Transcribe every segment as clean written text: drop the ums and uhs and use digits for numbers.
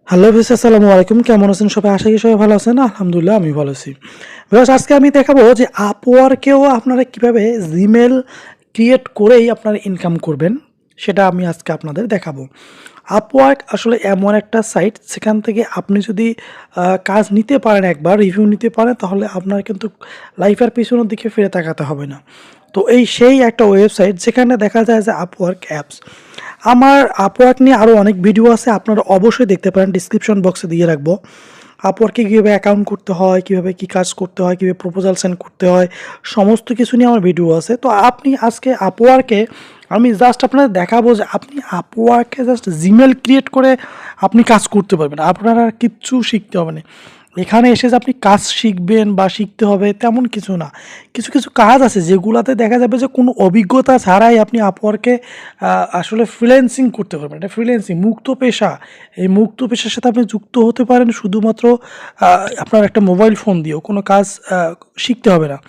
Hello viewers, আসসালামু আলাইকুম। কেমন আছেন সবাই? আশা করি সবাই ভালো আছেন। আলহামদুলিল্লাহ আমি ভালো আছি। ভিউয়ার্স, আজকে আমি দেখাবো যে আপওয়ার্কেও আপনারা কিভাবে জিমেল ক্রিয়েট করেই আপনারা ইনকাম করবেন, সেটা আমি আজকে আপনাদের দেখাবো। আপওয়ার্ক আসলে এমন একটা সাইট, সেখান থেকে আপনি যদি কাজ নিতে পারেন, একবার রিভিউ নিতে পারেন, তাহলে আপনার কিন্তু লাইফের পিছনের দিকে ফিরে তাকাতে হবে না। তো সেই একটা ওয়েবসাইট যেখানে দেখা যায় যে আপওয়ার্ক অ্যাপস। আমার আপওয়ার্ক নিয়ে আরও অনেক ভিডিও আছে, আপনারা অবশ্যই দেখতে পারেন, ডিসক্রিপশন বক্সে দিয়ে রাখবো। আপওয়ার্কে কীভাবে অ্যাকাউন্ট করতে হয়, কীভাবে কী কাজ করতে হয়, কীভাবে প্রপোজাল সেন্ড করতে হয়, সমস্ত কিছু নিয়ে আমার ভিডিও আছে। তো আপনি আজকে আপওয়ার্কে আমি জাস্ট আপনাদের দেখাবো যে আপনি আপওয়ার্কে জাস্ট জিমেল ক্রিয়েট করে আপনি কাজ করতে পারবেন। আপনার আর কিচ্ছু শিখতে হবে না। এখানে এসে যে আপনি কাজ শিখবেন বা শিখতে হবে তেমন কিছু না। কিছু কিছু কাজ আছে যেগুলাতে দেখা যাবে যে কোনো অভিজ্ঞতা ছাড়াই আপনি আপওয়ার্কে আসলে ফ্রিল্যান্সিং করতে পারবেন। এটা ফ্রিল্যান্সিং মুক্ত পেশা। এই মুক্ত পেশার সাথে আপনি যুক্ত হতে পারেন শুধুমাত্র আপনার একটা মোবাইল ফোন দিয়েও। কোনো কাজ শিখতে হবে না।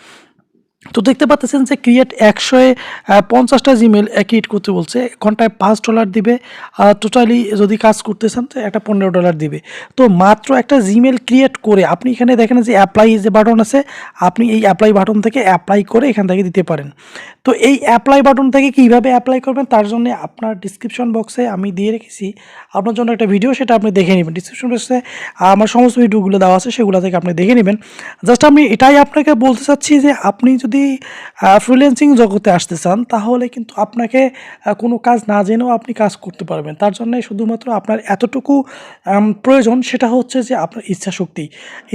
তো দেখতে পাচ্ছেন যে ক্রিয়েট 150টা জিমেল ক্রিয়েট করতে বলছে। ঘন্টায় $5 দিবে। টোটালি যদি কাজ করতে চান তো একটা $15 দিবে। তো মাত্র একটা জিমেল ক্রিয়েট করে আপনি এখানে দেখেন যে অ্যাপ্লাই যে বাটন আছে, আপনি এই অ্যাপ্লাই বাটন থেকে অ্যাপ্লাই করে এখান থেকে দিতে পারেন। তো এই অ্যাপ্লাই বাটন থেকে কীভাবে অ্যাপ্লাই করবেন তার জন্য আপনার ডিসক্রিপশন বক্সে আমি দিয়ে রেখেছি আপনার জন্য একটা ভিডিও, সেটা আপনি দেখে নেবেন। ডিসক্রিপশন বক্সে আমার সমস্ত ভিডিওগুলো দেওয়া আছে, সেগুলো থেকে আপনি দেখে নেবেন। জাস্ট আমি এটাই আপনাকে বলতে চাচ্ছি যে আপনি যদি ফ্রিল্যান্সিং জগতে আসতে চান, তাহলে কিন্তু আপনাকে কোনো কাজ না জেনেও আপনি কাজ করতে পারবেন। তার জন্য শুধুমাত্র আপনার এতটুকু প্রয়োজন, সেটা হচ্ছে যে আপনার ইচ্ছাশক্তি।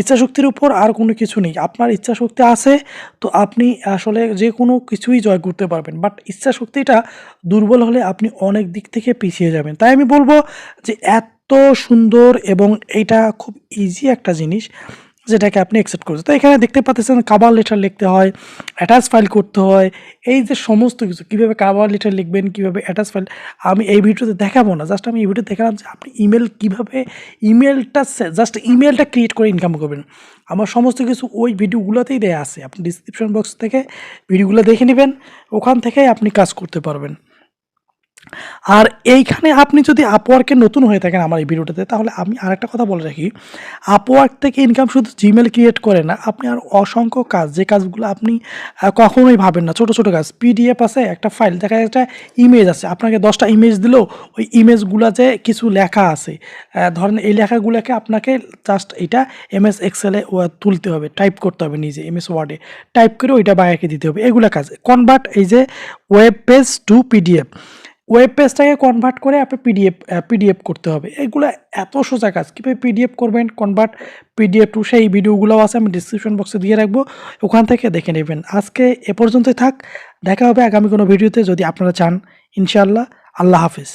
ইচ্ছাশক্তির উপর আর কোনো কিছু নেই। আপনার ইচ্ছাশক্তি আছে তো আপনি আসলে যে কোনো কিছুই জয় করতে পারবেন। বাট ইচ্ছাশক্তিটা দুর্বল হলে আপনি অনেক দিক থেকে পিছিয়ে যাবেন। তাই আমি বলবো যে এত সুন্দর এবং এইটা খুব ইজি একটা জিনিস যেটাকে আপনি অ্যাকসেপ্ট করছেন। তো এখানে দেখতে পাচ্ছেন কভার লেটার লিখতে হয়, অ্যাটাচ ফাইল করতে হয়। এই যে সমস্ত কিছু কীভাবে কভার লেটার লিখবেন, কীভাবে অ্যাটাচ ফাইল, আমি এই ভিডিওতে দেখাবো না। জাস্ট আমি এই ভিডিওতে দেখালাম যে আপনি ইমেল কীভাবে ইমেলটা ক্রিয়েট করে ইনকাম করবেন। আমার সমস্ত কিছু ওই ভিডিওগুলোতেই দেয়া আছে। আপনি ডিসক্রিপশন বক্স থেকে ভিডিওগুলো দেখে নেবেন, ওখান থেকেই আপনি কাজ করতে পারবেন। আর এইখানে আপনি যদি আপওয়ার্কে নতুন হয়ে থাকেন আমার এই ভিডিওটাতে, তাহলে আমি আরেকটা কথা বলে রাখি, আপওয়ার্ক থেকে ইনকাম শুধু জিমেল ক্রিয়েট করে না, আপনি আর অসংখ্য কাজ, যে কাজগুলো আপনি কখনোই ভাবেন না। ছোট ছোট কাজ, পিডিএফ আছে, একটা ফাইল, দেখা যায় একটা ইমেজ আছে, আপনাকে 10টা ইমেজ দিল, ওই ইমেজগুলোতে কিছু লেখা আছে, ধরেন এই লেখাগুলোকে আপনাকে জাস্ট এটা এমএস এক্সেলে তুলতে হবে, টাইপ করতে হবে নিজে, এমএস ওয়ার্ডে টাইপ করে ওইটা বাইরে দিতে হবে। এগুলো কাজ কনভার্ট, এই যে web page two PDF, web পেজটাকে কনভার্ট করে আপনি পিডিএফ করতে হবে। এগুলো এত সোজা কাজ। কীভাবে পিডিএফ করবেন, কনভার্ট পিডিএফ টু, সেই ভিডিওগুলোও আছে, আমি ডিসক্রিপশন বক্সে দিয়ে রাখবো, ওখান থেকে দেখে নেবেন। আজকে এ পর্যন্তই থাক, দেখা হবে আগামী কোনো ভিডিওতে যদি আপনারা চান। ইনশাআল্লাহ। আল্লাহ হাফিজ।